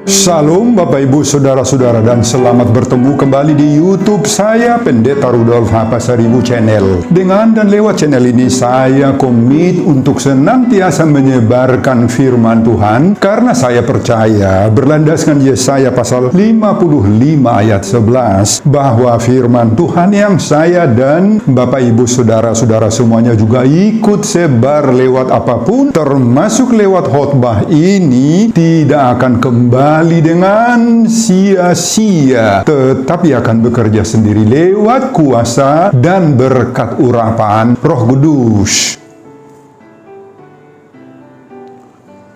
Shalom Bapak Ibu Saudara-saudara, dan selamat bertemu kembali di YouTube saya, Pendeta Rudolf H. Pasaribu Channel. Dengan dan lewat channel ini saya komit untuk senantiasa menyebarkan firman Tuhan, karena saya percaya berlandaskan Yesaya pasal 55 ayat 11 bahwa firman Tuhan yang saya dan Bapak Ibu Saudara-saudara semuanya juga ikut sebar lewat apapun, termasuk lewat khotbah ini, tidak akan kembali dengan sia-sia, tetapi akan bekerja sendiri lewat kuasa dan berkat urapan Roh Kudus.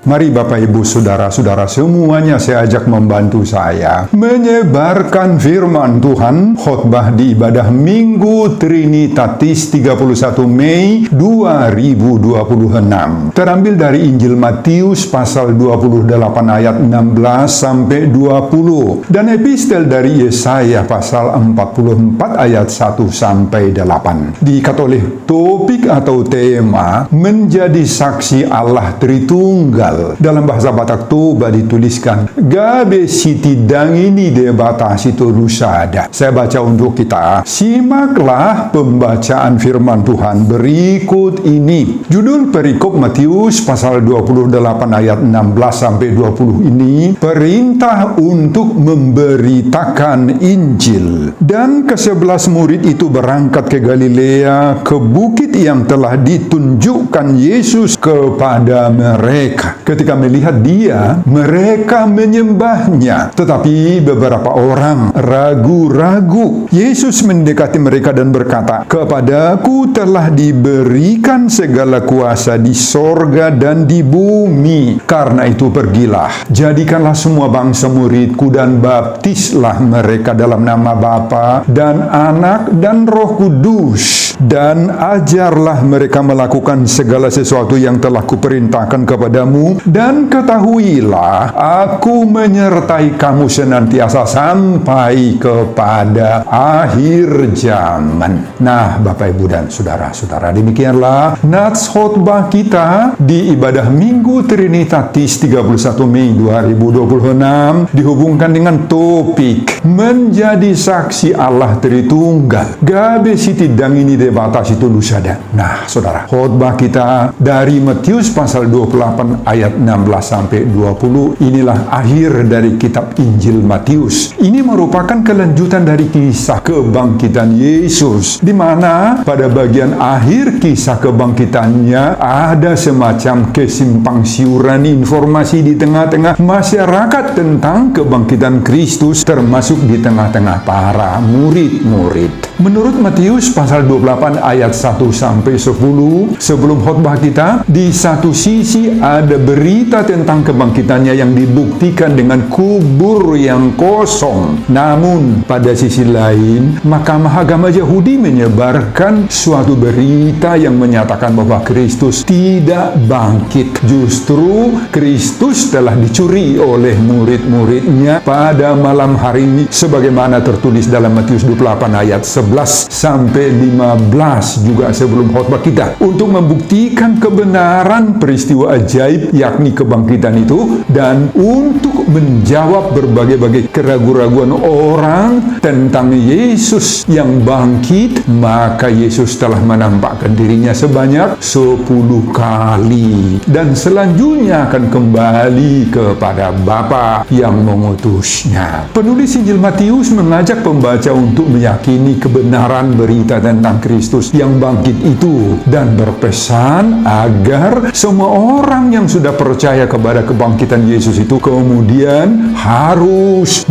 Mari Bapak Ibu Saudara-saudara semuanya, saya ajak membantu saya menyebarkan firman Tuhan, khotbah di ibadah Minggu Trinitatis 31 Mei 2026. Terambil dari Injil Matius pasal 28 ayat 16 sampai 20 dan epistel dari Yesaya pasal 44 ayat 1 sampai 8. Diikat oleh topik atau tema menjadi saksi Allah Tritunggal. Dalam bahasa Batak Toba dituliskan Gabe siti dangini debatasi lusada. Saya baca untuk kita. Simaklah pembacaan firman Tuhan berikut ini. Judul perikop Matius pasal 28 ayat 16 sampai 20 ini, perintah untuk memberitakan Injil. Dan ke-11 murid itu berangkat ke Galilea, ke bukit yang telah ditunjukkan Yesus kepada mereka. Ketika melihat dia, mereka menyembahnya. Tetapi beberapa orang ragu-ragu. Yesus mendekati mereka dan berkata, "Kepadaku telah diberikan segala kuasa di sorga dan di bumi. Karena itu pergilah, jadikanlah semua bangsa muridku dan baptislah mereka dalam nama Bapa dan Anak dan Roh Kudus. Dan ajarlah mereka melakukan segala sesuatu yang telah kuperintahkan kepadamu. Dan ketahuilah, aku menyertai kamu senantiasa sampai kepada akhir zaman." Nah, Bapak Ibu dan Saudara-saudara, demikianlah nats khotbah kita di ibadah Minggu Trinitatis 31 Mei 2026, dihubungkan dengan topik menjadi saksi Allah Tritunggal. Gabe siti dangini debatasi lusada. Nah, Saudara, khotbah kita dari Matius pasal 28 ayat 16 sampai 20, inilah akhir dari kitab Injil Matius. Ini merupakan kelanjutan dari kisah kebangkitan Yesus, di mana pada bagian akhir kisah kebangkitannya ada semacam kesimpang siuran informasi di tengah-tengah masyarakat tentang kebangkitan Kristus, termasuk di tengah-tengah para murid-murid. Menurut Matius pasal 28 ayat 1 sampai 10, sebelum khotbah kita, di satu sisi ada berita tentang kebangkitannya yang dibuktikan dengan kubur yang kosong. Namun pada sisi lain, Mahkamah Agama Yahudi menyebarkan suatu berita yang menyatakan bahwa Kristus tidak bangkit. Justru Kristus telah dicuri oleh murid-muridnya pada malam hari ini, sebagaimana tertulis dalam Matius 28 ayat 11 sampai 15 juga sebelum khotbah kita, untuk membuktikan kebenaran peristiwa ajaib yakni kebangkitan itu, dan untuk menjawab berbagai-bagai keraguan-raguan orang tentang Yesus yang bangkit, maka Yesus telah menampakkan dirinya sebanyak 10 kali dan selanjutnya akan kembali kepada Bapa yang mengutusnya. Penulis Injil Matius mengajak pembaca untuk meyakini kebenaran berita tentang Kristus yang bangkit itu, dan berpesan agar semua orang yang sudah percaya kepada kebangkitan Yesus itu kemudian harus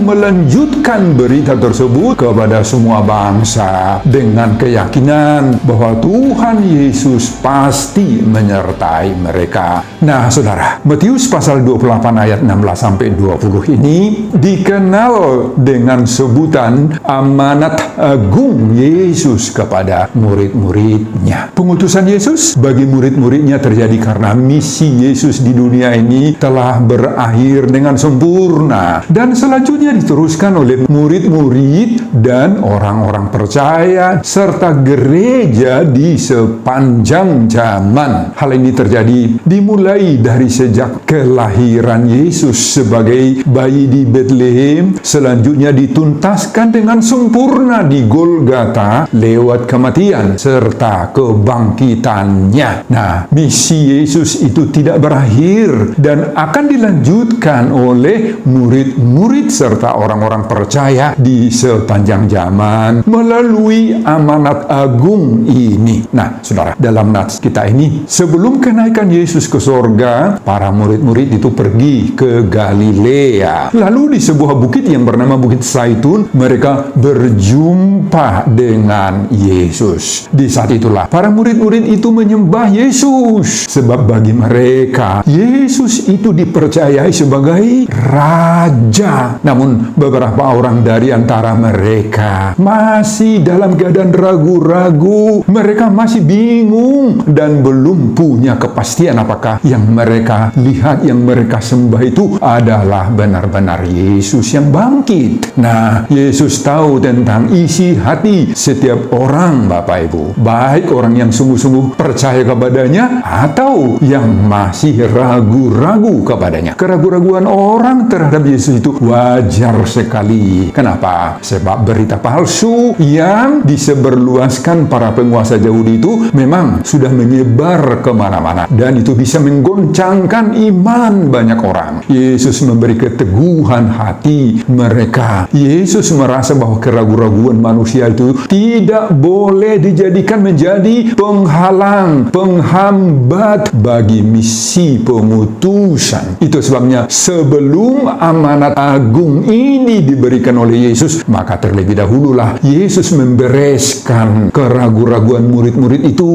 melanjutkan berita tersebut kepada semua bangsa dengan keyakinan bahwa Tuhan Yesus pasti menyertai mereka. Nah, Saudara, Matius pasal 28 ayat 16 sampai 20 ini dikenal dengan sebutan amanat agung Yesus kepada murid-muridnya. Pengutusan Yesus bagi murid-muridnya terjadi karena misi Yesus di dunia ini telah berakhir dengan sempurna, dan selanjutnya diteruskan oleh murid-murid dan orang-orang percaya serta gereja di sepanjang zaman. Hal ini terjadi dimulai dari sejak kelahiran Yesus sebagai bayi di Bethlehem, selanjutnya dituntaskan dengan sempurna di Golgota lewat kematian serta kebangkitannya. Nah, misi Yesus itu tidak berakhir dan akan dilanjutkan oleh murid-murid serta orang-orang percaya di sepanjang zaman melalui amanat agung ini. Nah, saudara, dalam nats kita ini, sebelum kenaikan Yesus ke sorga, para murid-murid itu pergi ke Galilea. Lalu di sebuah bukit yang bernama Bukit Zaitun, mereka berjumpa dengan Yesus. Di saat itulah para murid-murid itu menyembah Yesus, sebab bagi mereka Yesus itu dipercayai sebagai raja. Namun beberapa orang dari antara mereka masih dalam keadaan ragu-ragu. Mereka masih bingung dan belum punya kepastian apakah yang mereka lihat, yang mereka sembah itu adalah benar-benar Yesus yang bangkit. Nah, Yesus tahu tentang isi hati setiap orang, Bapak Ibu, baik orang yang sungguh-sungguh percaya kepadanya atau yang masih ragu-ragu kepadanya. Keraguan-raguan orang terhadap Yesus itu wajar sekali. Kenapa? Sebab berita palsu yang disebarluaskan para penguasa Yahudi itu memang sudah menyebar kemana-mana, dan itu bisa menggoncangkan iman banyak orang. Yesus memberi keteguhan hati mereka. Yesus merasa bahwa keraguan-raguan manusia itu tidak boleh dijadikan menjadi penghalang, penghambat bagi misi pengutusan. Itu sebabnya sebelum amanat agung ini diberikan oleh Yesus, maka terlebih dahululah Yesus membereskan keraguan-raguan murid-murid itu.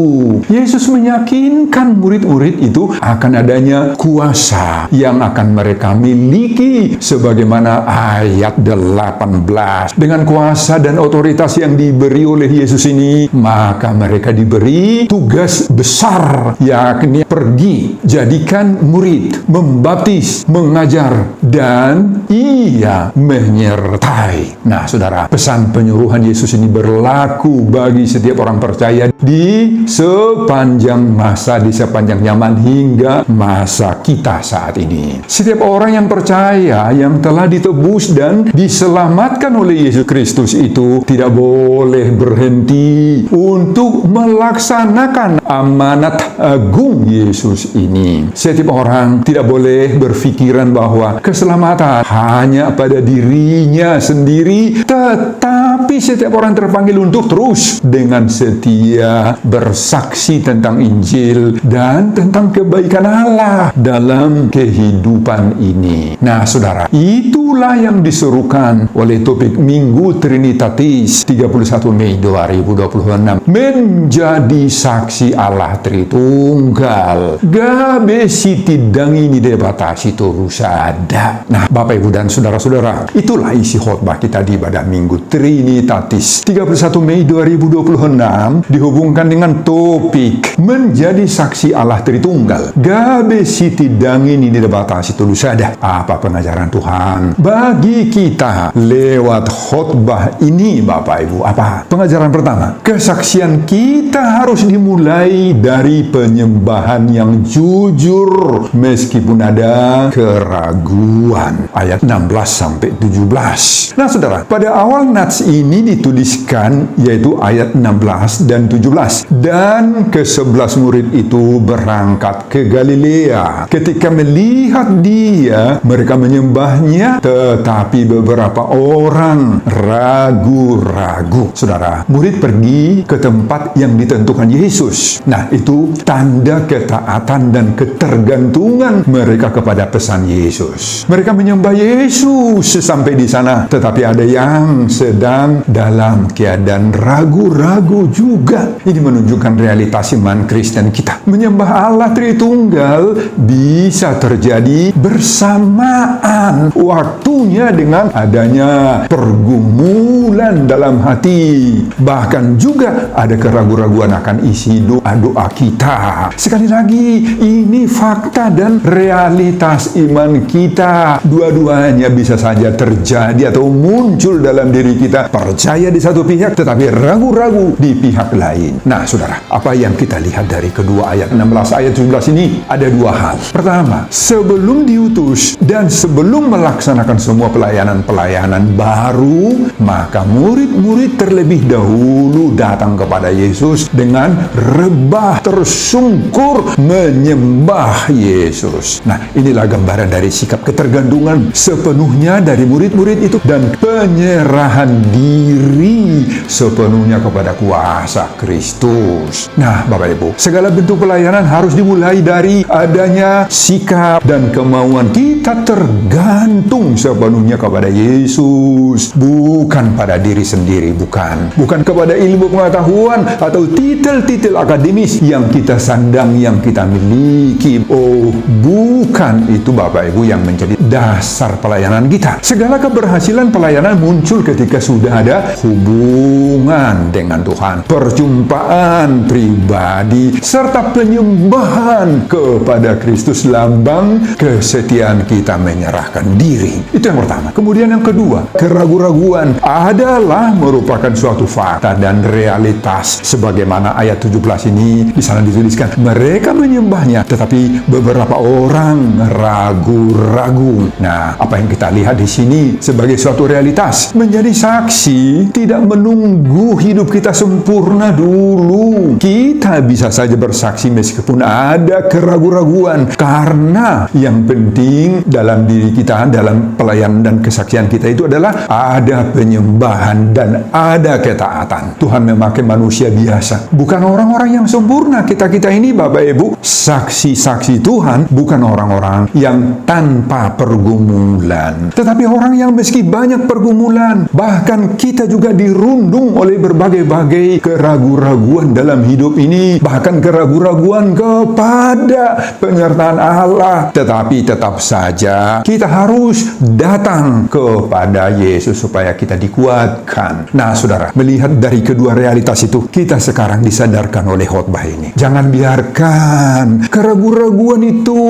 Yesus meyakinkan murid-murid itu akan adanya kuasa yang akan mereka miliki sebagaimana ayat 18. Dengan kuasa dan otoritas yang diberi oleh Yesus ini, maka mereka diberi tugas besar, yakni pergi, jadikan murid, membaptis, mengajar, dan ia menyertai. Nah, saudara, pesan penyuruhan Yesus ini berlaku bagi setiap orang percaya di sepanjang masa, di sepanjang zaman hingga masa kita saat ini. Setiap orang yang percaya, yang telah ditebus dan diselamatkan oleh Yesus Kristus itu tidak boleh berhenti untuk melaksanakan amanat agung Yesus ini. Setiap orang tidak boleh berpikiran bahwa keselamatan hanya pada dirinya sendiri, tetapi setiap orang terpanggil untuk terus dengan setia bersaksi tentang Injil dan tentang kebaikan Allah dalam kehidupan ini. Nah, saudara, itulah yang diserukan oleh topik Minggu Trinitatis 31 Mei 2026, menjadi saksi Allah Tritunggal. Gabe siti dangini debatasi turusada. Nah, Bapak Ibu dan saudara-saudara, itulah isi khotbah kita di ibadah Minggu Trinitatis 31 Mei 2026 dihubungkan dengan topik menjadi saksi Allah Tritunggal. Gabe siti dangini debatasi turusada. Apa pengajaran Tuhan bagi kita lewat khotbah ini, Bapak Ibu? Apa pengajaran pertama? Kesaksian kita harus dimulai dari penyembahan yang jujur meskipun ada keraguan. Ayat 16-17. Nah, saudara, pada awal nats ini dituliskan yaitu ayat 16 dan 17. Dan ke-11 murid itu berangkat ke Galilea. Ketika melihat dia, mereka menyembahnya, tetapi beberapa orang ragu-ragu. Saudara, murid pergi ke tempat yang ditentukan Yesus. Nah, itu tanda ketaatan dan ketergantungan mereka kepada pesan Yesus. Mereka menyembah Yesus sampai di sana, tetapi ada yang sedang dalam keadaan ragu-ragu juga. Ini menunjukkan realitas iman Kristen kita. Menyembah Allah Tritunggal bisa terjadi bersamaan waktu waktunya dengan adanya pergumulan dalam hati. Bahkan juga ada keraguan-raguan akan isi doa-doa kita. Sekali lagi, ini fakta dan realitas iman kita. Dua-duanya bisa saja terjadi atau muncul dalam diri kita. Percaya di satu pihak, tetapi ragu-ragu di pihak lain. Nah, saudara, apa yang kita lihat dari kedua ayat 16, ayat 17 ini? Ada dua hal. Pertama, sebelum diutus dan sebelum melaksanakan semua pelayanan-pelayanan baru, maka murid-murid terlebih dahulu datang kepada Yesus dengan rebah, tersungkur menyembah Yesus. Nah, inilah gambaran dari sikap ketergantungan sepenuhnya dari murid-murid itu dan penyerahan diri sepenuhnya kepada kuasa Kristus. Nah, Bapak Ibu, segala bentuk pelayanan harus dimulai dari adanya sikap dan kemauan kita tergantung sepenuhnya kepada Yesus, bukan pada diri sendiri, bukan kepada ilmu pengetahuan atau titel-titel akademis yang kita sandang, yang kita miliki. Oh, bukan itu, Bapak Ibu, yang menjadi dasar pelayanan kita. Segala keberhasilan pelayanan muncul ketika sudah ada hubungan dengan Tuhan, perjumpaan pribadi, serta penyembahan kepada Kristus, lambang kesetiaan kita menyerahkan diri. Itu yang pertama. Kemudian yang kedua, keraguan-raguan adalah merupakan suatu fakta dan realitas. Sebagaimana ayat 17 ini di sana dituliskan, mereka menyembahnya, tetapi beberapa orang ragu-ragu. Nah, apa yang kita lihat di sini sebagai suatu realitas, menjadi saksi tidak menunggu hidup kita sempurna dulu. Kita bisa saja bersaksi meskipun ada keraguan-raguan, karena yang penting dalam diri kita, dalam pelayanan dan kesaksian kita itu adalah ada penyembahan dan ada ketaatan. Tuhan memakai manusia biasa, bukan orang-orang yang sempurna. Kita ini, Bapak Ibu, saksi-saksi Tuhan bukan orang-orang yang tanpa pergumulan, tetapi orang yang meski banyak pergumulan, bahkan kita juga dirundung oleh berbagai-bagai keraguan-raguan dalam hidup ini, bahkan keraguan-raguan kepada penyertaan Allah. Tetapi tetap saja kita harus datang kepada Yesus supaya kita dikuatkan. Nah, saudara, melihat dari kedua realitas itu, kita sekarang disadarkan oleh khotbah ini. Jangan biarkan keraguan-raguan itu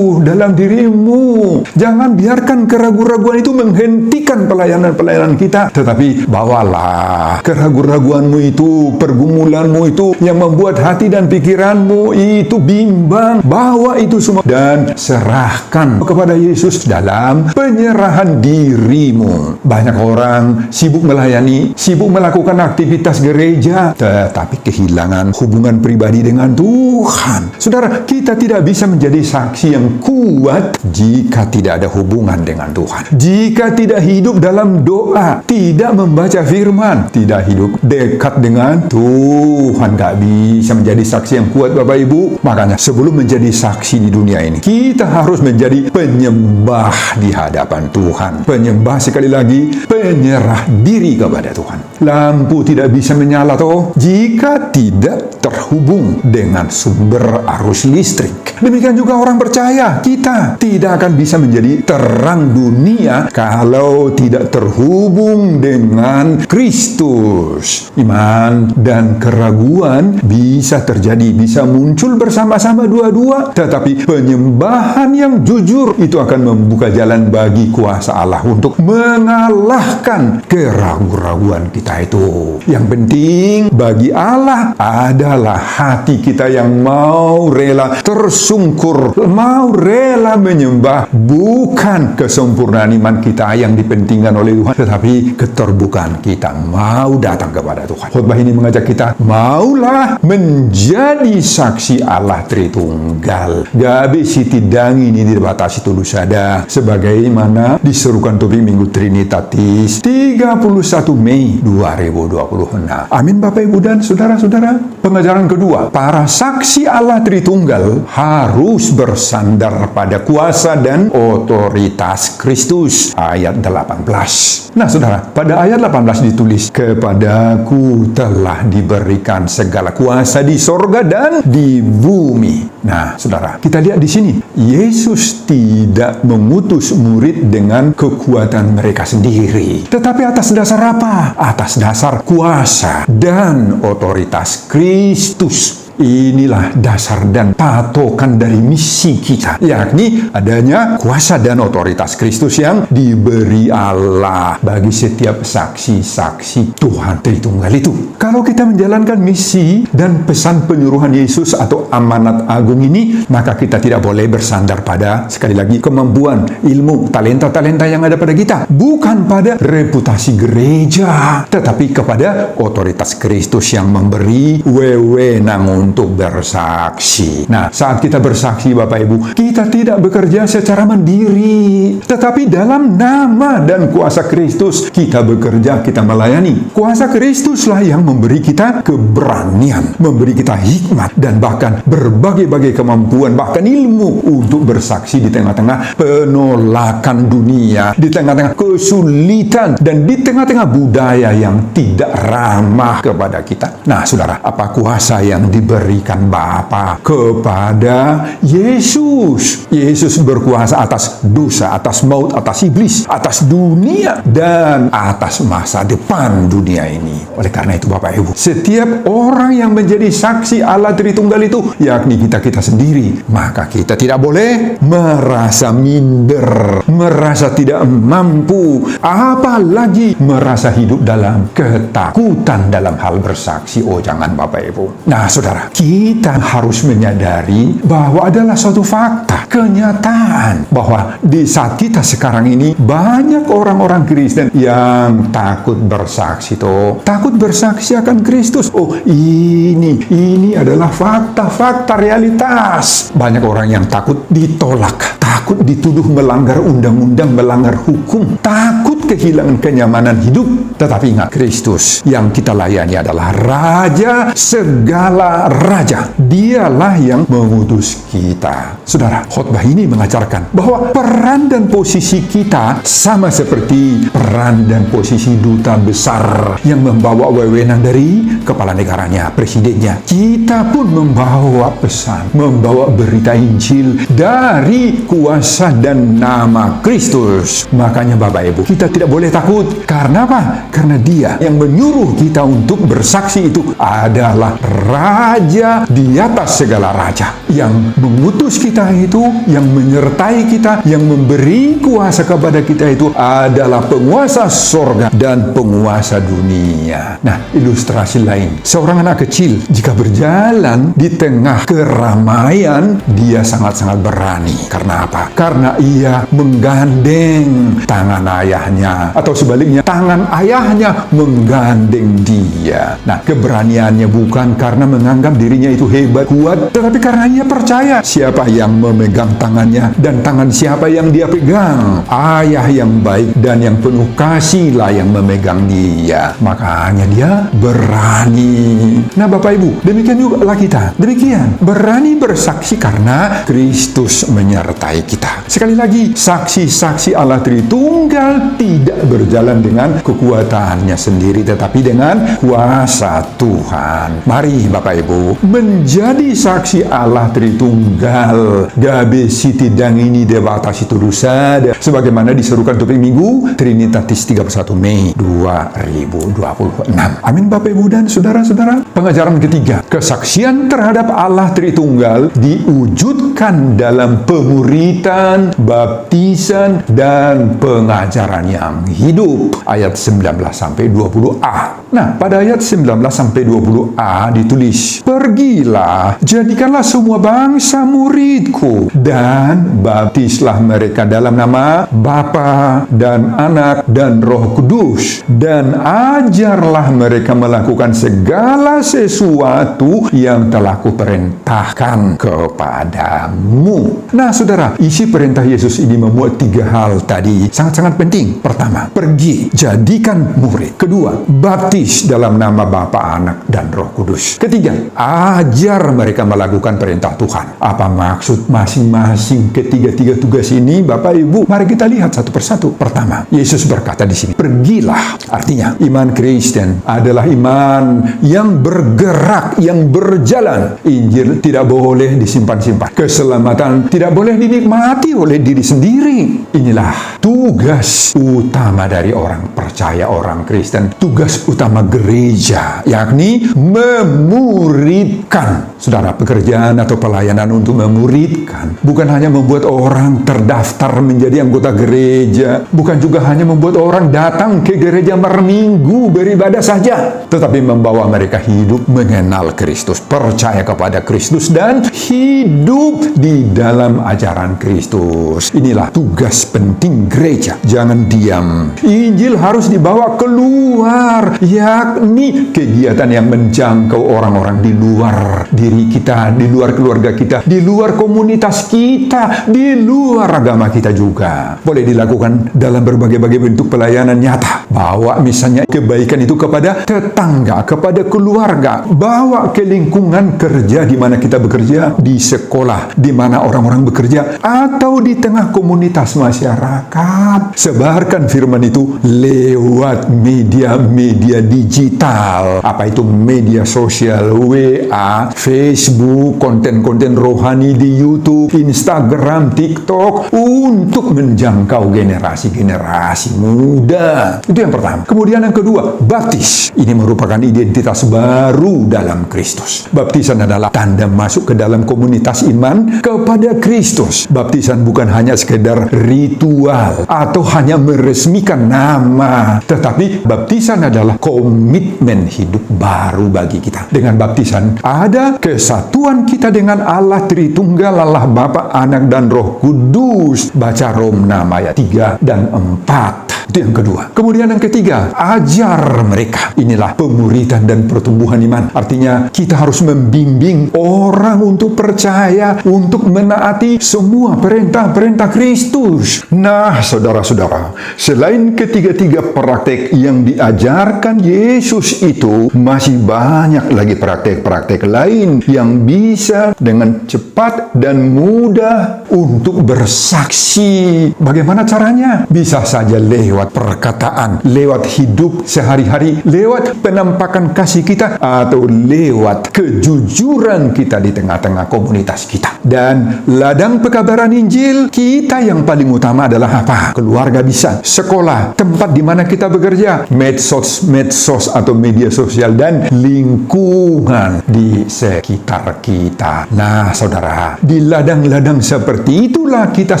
dalam dirimu. Jangan biarkan keraguan-raguan itu menghentikan pelayanan-pelayanan kita. Tetapi bawalah keraguan-raguanmu itu, pergumulanmu itu yang membuat hati dan pikiranmu itu bimbang. Bawa itu semua dan serahkan kepada Yesus dalam penyerahan dirimu. Banyak orang sibuk melayani, sibuk melakukan aktivitas gereja, tetapi kehilangan hubungan pribadi dengan Tuhan. Saudara, kita tidak bisa menjadi saksi yang kuat jika tidak ada hubungan dengan Tuhan. Jika tidak hidup dalam doa, tidak membaca firman, tidak hidup dekat dengan Tuhan, gak bisa menjadi saksi yang kuat, Bapak Ibu. Makanya sebelum menjadi saksi di dunia ini, kita harus menjadi penyembah di hadapan Tuhan. Penyembah, sekali lagi, penyerah diri kepada Tuhan. Lampu tidak bisa menyala jika tidak terhubung dengan sumber arus listrik. Demikian juga orang percaya, kita tidak akan bisa menjadi terang dunia kalau tidak terhubung dengan Kristus. Iman dan keraguan bisa terjadi, bisa muncul bersama-sama dua-dua, tetapi penyembahan yang jujur itu akan membuka jalan bagi kuasa Allah untuk mengalahkan keraguan-raguan kita itu. Yang penting bagi Allah adalah hati kita yang mau rela tersungkur, mau rela menyembah, bukan kesempurnaan iman kita yang dipentingkan oleh Tuhan, tetapi keterbukaan kita mau datang kepada Tuhan. Khotbah ini mengajak kita, maulah menjadi saksi Allah Tritunggal. Gabe sitidangi ini dibatasi tulus ada, sebagaimana diserukan topik Minggu Trinitatis 31 Mei 2026. Amin, Bapak Ibu dan saudara-saudara. Pengajaran kedua, para saksi Allah Tritunggal harus bersandar pada kuasa dan otoritas Kristus. Ayat 18. Nah, saudara, pada ayat 18 ditulis, kepadaku telah diberikan segala kuasa di sorga dan di bumi. Nah, saudara, kita lihat di sini, Yesus tidak tidak mengutus murid dengan kekuatan mereka sendiri, tetapi atas dasar apa? Atas dasar kuasa dan otoritas Kristus. Inilah dasar dan patokan dari misi kita, yakni adanya kuasa dan otoritas Kristus yang diberi Allah bagi setiap saksi-saksi Tuhan Tritunggal itu. Kalau kita menjalankan misi dan pesan penyuruhan Yesus atau amanat agung ini, maka kita tidak boleh bersandar pada, sekali lagi, kemampuan, ilmu, talenta-talenta yang ada pada kita, bukan pada reputasi gereja, tetapi kepada otoritas Kristus yang memberi wewenang untuk bersaksi. Nah, saat kita bersaksi, Bapak Ibu, kita tidak bekerja secara mandiri, tetapi dalam nama dan kuasa Kristus kita bekerja, kita melayani. Kuasa Kristuslah yang memberi kita keberanian, memberi kita hikmat, dan bahkan berbagai-bagai kemampuan, bahkan ilmu untuk bersaksi di tengah-tengah penolakan dunia, di tengah-tengah kesulitan, dan di tengah-tengah budaya yang tidak ramah kepada kita. Nah, saudara, apa kuasa yang diberikan Bapa kepada Yesus? Yesus berkuasa atas dosa, atas maut, atas iblis, atas dunia, dan atas masa depan dunia ini. Oleh karena itu, Bapak Ibu, setiap orang yang menjadi saksi Allah Tritunggal itu, yakni kita sendiri, maka kita tidak boleh merasa minder, merasa tidak mampu, apalagi merasa hidup dalam ketakutan dalam hal bersaksi. Oh, jangan, Bapak Ibu. Nah, saudara, kita harus menyadari bahwa adalah suatu fakta, kenyataan, bahwa di saat kita sekarang ini banyak orang-orang Kristen yang takut bersaksi, takut bersaksi akan Kristus. Oh, ini adalah fakta realitas. Banyak orang yang takut ditolak, takut dituduh melanggar undang-undang, melanggar hukum, takut kehilangan kenyamanan hidup. Tetapi ingat, Kristus yang kita layani adalah Raja segala raja. Dialah yang mengutus kita. Saudara, khotbah ini mengajarkan bahwa peran dan posisi kita sama seperti peran dan posisi duta besar yang membawa wewenang dari kepala negaranya, presidennya. Kita pun membawa pesan, membawa berita Injil dari kuasa dan nama Kristus. Makanya, Bapak Ibu, kita tidak boleh takut. Karena apa? Karena Dia yang menyuruh kita untuk bersaksi itu adalah Raja di atas segala raja, yang mengutus kita itu, yang menyertai kita, yang memberi kuasa kepada kita itu adalah penguasa sorga dan penguasa dunia. Nah, ilustrasi lain, seorang anak kecil jika berjalan di tengah keramaian, dia sangat-sangat berani. Karena apa? Karena ia menggandeng tangan ayahnya, atau sebaliknya, tangan ayahnya menggandeng dia. Nah, keberaniannya bukan karena menganggap dirinya itu hebat, kuat, tetapi karena ia percaya siapa yang memegang tangannya dan tangan siapa yang dia pegang. Ayah yang baik dan yang penuh kasihlah yang memegang dia. Makanya dia berani. Nah, Bapak Ibu, demikian juga lah kita. Demikian, berani bersaksi karena Kristus menyertai kita. Sekali lagi, saksi-saksi Allah Tritunggal tidak berjalan dengan kekuatannya sendiri, tetapi dengan kuasa Tuhan. Mari, Bapak Ibu, menjadi saksi Allah Tritunggal. Gabe siti dang ini debatasi tudusa, sebagaimana diserukan topik minggu Trinitatis 31 Mei 2026. Amin, Bapak Ibu dan saudara-saudara. Pengajaran ketiga, kesaksian terhadap Allah Tritunggal diwujudkan dalam pemuritan, baptisan, dan pengajaran yang hidup. Ayat 19-20a. Nah, pada ayat 19-20a ditulis, "Pergilah, jadikanlah semua bangsa muridku, dan baptislah mereka dalam nama Bapa dan Anak dan Roh Kudus, dan ajarlah mereka melakukan segala sesuatu yang telah kuperintahkan kepadamu." Nah, saudara, isi perintah Yesus ini memuat 3 hal tadi sangat-sangat penting. Pertama, pergi, jadikan murid. Kedua, baptis dalam nama Bapa, Anak, dan Roh Kudus. Ketiga, ajar mereka melakukan perintah Tuhan. Apa maksud masing-masing ketiga-tiga tugas ini, Bapak Ibu? Mari kita lihat satu persatu. Pertama, Yesus berkata di sini, pergilah. Artinya, iman Kristen adalah iman yang bergerak, yang berjalan. Injil tidak boleh disimpan-simpan. Keselamatan tidak boleh dinikmati oleh diri sendiri. Inilah tugas utama dari orang percaya, orang Kristen. Tugas utama gereja, yakni memuridkan. Saudara, pekerjaan atau pelayanan untuk memuridkan bukan hanya membuat orang terdaftar menjadi anggota gereja, bukan juga hanya membuat orang datang ke gereja berminggu beribadah saja, tetapi membawa mereka hidup mengenal Kristus, percaya kepada Kristus, dan hidup di dalam ajaran Kristus. Inilah tugas penting gereja. Jangan diam. Injil harus dibawa keluar, yakni kegiatan yang menjangkau orang-orang di luar diri kita, di luar keluarga kita, di luar komunitas kita, di luar agama kita juga. Boleh dilakukan dalam berbagai-bagai bentuk pelayanan nyata. Bawa misalnya kebaikan itu kepada tetangga, kepada keluarga, bawa ke lingkungan kerja di mana kita bekerja, di sekolah di mana orang-orang bekerja, atau di tengah komunitas masyarakat. Sebarkan firman itu lewat media-media digital. Apa itu media sosial? WA, Facebook, konten-konten rohani di YouTube, Instagram, TikTok, untuk menjangkau generasi-generasi muda. Itu yang pertama. Kemudian yang kedua, baptis. Ini merupakan identitas baru dalam Kristus. Baptisan adalah tanda masuk ke dalam komunitas iman kepada Kristus. Baptisan bukan hanya sekedar ritual atau hanya meresmikan nama, tetapi baptisan adalah komitmen hidup baru bagi kita. Dengan baptisan ada kesatuan kita dengan Allah Tritunggal, Allah Bapa, Anak, dan Roh Kudus. Baca Rom 6 ayat 3 dan 4. Itu yang kedua. Kemudian yang ketiga, ajar mereka. Inilah pemuridan dan pertumbuhan iman. Artinya kita harus membimbing orang untuk percaya, untuk menaati semua perintah-perintah Kristus. Nah, saudara-saudara, selain ketiga-tiga praktek yang diajarkan Yesus itu, masih banyak lagi praktek-praktek lain yang bisa dengan cepat dan mudah untuk bersaksi. Bagaimana caranya? Bisa saja lewat perkataan, lewat hidup sehari-hari, lewat penampakan kasih kita, atau lewat kejujuran kita di tengah-tengah komunitas kita. Dan ladang pekabaran Injil kita yang paling utama adalah apa? Keluarga bisa, sekolah, tempat di mana kita bekerja, medsos atau media sosial, dan lingkungan di sekitar kita. Nah, saudara, di ladang-ladang seperti itulah kita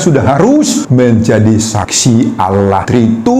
sudah harus menjadi saksi Allah Tritunggal.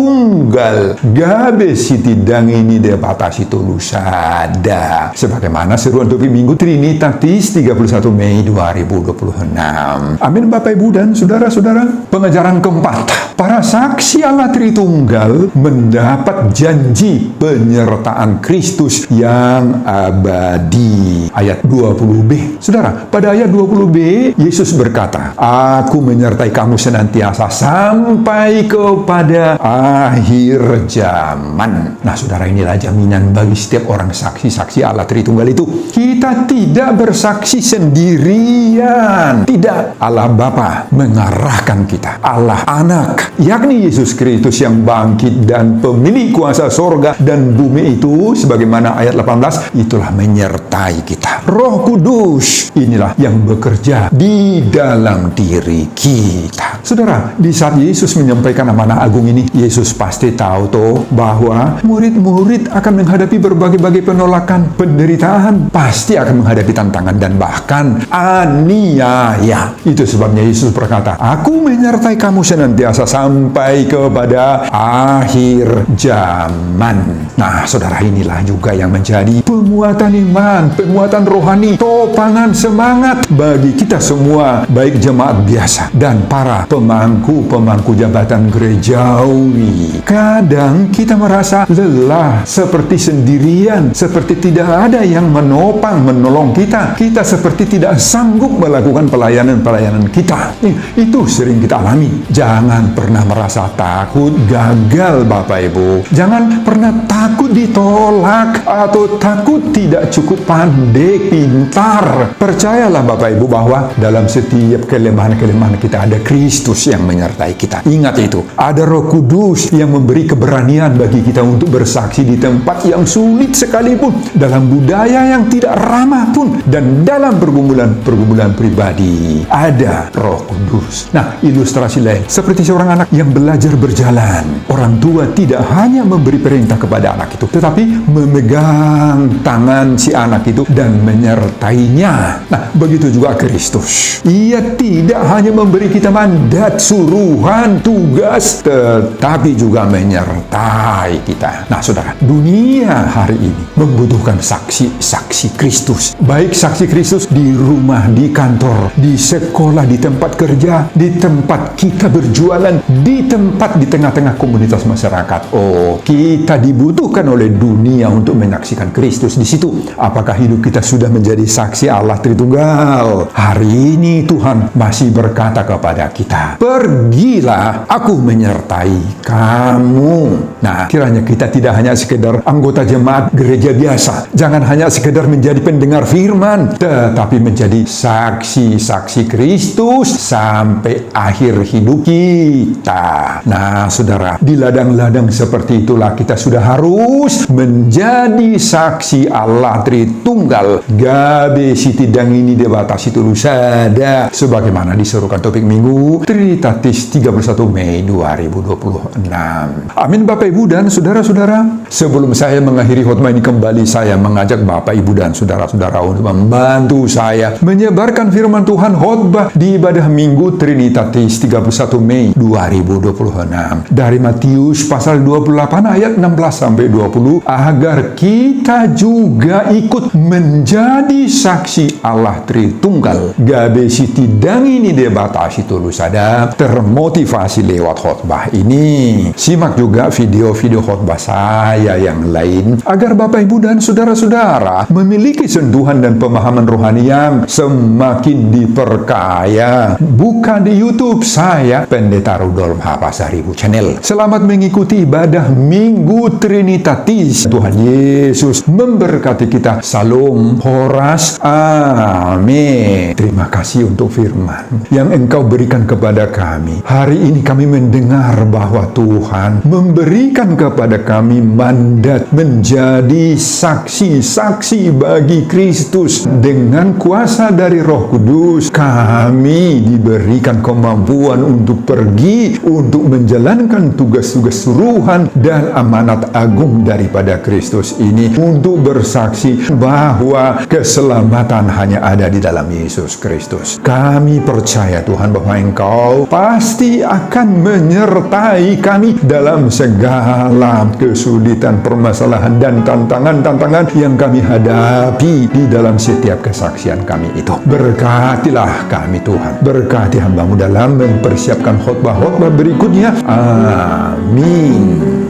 Gabe siti dangini de batasi tulusada. Sebagaimana seruan topik Minggu Trinitatis 31 Mei 2026. Amin, Bapak Ibu dan saudara-saudara. Pengajaran keempat, para saksi Allah Tritunggal mendapat janji penyertaan Kristus yang abadi. Ayat 20b. Saudara, pada ayat 20b Yesus berkata, "Aku menyertai kamu senantiasa sampai kepada akhir zaman." Nah, saudara, inilah jaminan bagi setiap orang saksi-saksi Allah Tritunggal itu. Kita tidak bersaksi sendirian. Tidak. Allah Bapa mengarahkan kita. Allah Anak, yakni Yesus Kristus yang bangkit dan pemilik kuasa sorga dan bumi itu, sebagaimana ayat 18, itulah menyertai kita. Roh Kudus, inilah yang bekerja di dalam diri kita. Saudara, di saat Yesus menyampaikan amanah agung ini, Yesus pasti tahu toh bahwa murid-murid akan menghadapi berbagai-bagai penolakan, penderitaan, pasti akan menghadapi tantangan dan bahkan aniaya. Itu sebabnya Yesus berkata, "Aku menyertai kamu senantiasa sampai kepada akhir zaman." Nah, saudara, inilah juga yang menjadi penguatan iman, penguatan rohani, topangan semangat bagi kita semua, baik jemaat biasa dan para pemangku jabatan gerejawi. Kadang kita merasa lelah, seperti sendirian, seperti tidak ada yang menopang, menolong kita. Kita seperti tidak sanggup melakukan pelayanan-pelayanan kita. Itu sering kita alami. Jangan pernah pernah merasa takut gagal, Bapak Ibu. Jangan pernah takut ditolak atau takut tidak cukup pandai, pintar. Percayalah Bapak Ibu bahwa dalam setiap kelemahan-kelemahan kita ada Kristus yang menyertai kita. Ingat itu, ada Roh Kudus yang memberi keberanian bagi kita untuk bersaksi di tempat yang sulit sekalipun, dalam budaya yang tidak ramah pun, dan dalam pergumulan pribadi ada Roh Kudus. Nah, ilustrasi lain seperti seorang anak yang belajar berjalan. Orang tua tidak hanya memberi perintah kepada anak itu, tetapi memegang tangan si anak itu dan menyertainya. Nah, begitu juga Kristus. Ia tidak hanya memberi kita mandat, suruhan, tugas, tetapi juga menyertai kita. Nah, saudara, dunia hari ini membutuhkan saksi-saksi Kristus. Baik saksi Kristus di rumah, di kantor, di sekolah, di tempat kerja, di tempat kita berjualan, di tengah-tengah komunitas masyarakat. Oh, kita dibutuhkan oleh dunia untuk menyaksikan Kristus di situ. Apakah hidup kita sudah menjadi saksi Allah Tritunggal? Hari ini Tuhan masih berkata kepada kita, pergilah, aku menyertai kamu. Nah, kiranya kita tidak hanya sekedar anggota jemaat gereja biasa, jangan hanya sekedar menjadi pendengar firman, tetapi menjadi saksi-saksi Kristus sampai akhir hidup kita. Nah, saudara, di ladang-ladang seperti itulah kita sudah harus menjadi saksi Allah Tritunggal. Gabe siti dangini debatasi tulusada, sebagaimana diserukan topik minggu Trinitatis 31 Mei 2026. Amin Bapak Ibu dan saudara-saudara. Sebelum saya mengakhiri khotbah ini kembali, saya mengajak Bapak Ibu dan saudara-saudara untuk membantu saya menyebarkan firman Tuhan khotbah di ibadah minggu Trinitatis 31 Mei 2026 dari Matius pasal 28 ayat 16 sampai 20, agar kita juga ikut menjadi saksi Allah Tritunggal. Gabe siti dangini debatasi tulusada, termotivasi lewat khotbah ini. Simak juga video-video khotbah saya yang lain agar Bapak Ibu dan saudara-saudara memiliki sentuhan dan pemahaman rohani yang semakin diperkaya. Buka di YouTube saya, Pendeta Rudolf H. Pasaribu Channel. Selamat mengikuti ibadah Minggu Trinitatis. Tuhan Yesus memberkati kita. Salam Horas. Amin. Terima kasih untuk firman yang Engkau berikan kepada kami. Hari ini kami mendengar bahwa Tuhan memberikan kepada kami mandat menjadi saksi-saksi bagi Kristus. Dengan kuasa dari Roh Kudus, kami diberikan kemampuan untuk pergi, untuk menjalankan tugas-tugas suruhan dan amanat agung daripada Kristus ini, untuk bersaksi bahwa keselamatan hanya ada di dalam Yesus Kristus. Kami percaya Tuhan bahwa Engkau pasti akan menyertai kami dalam segala kesulitan, permasalahan, dan tantangan-tantangan yang kami hadapi di dalam setiap kesaksian kami itu. Berkatilah kami Tuhan, berkati hamba-Mu dalam mempersiapkan khotbah-khotbah berikutnya. Amin.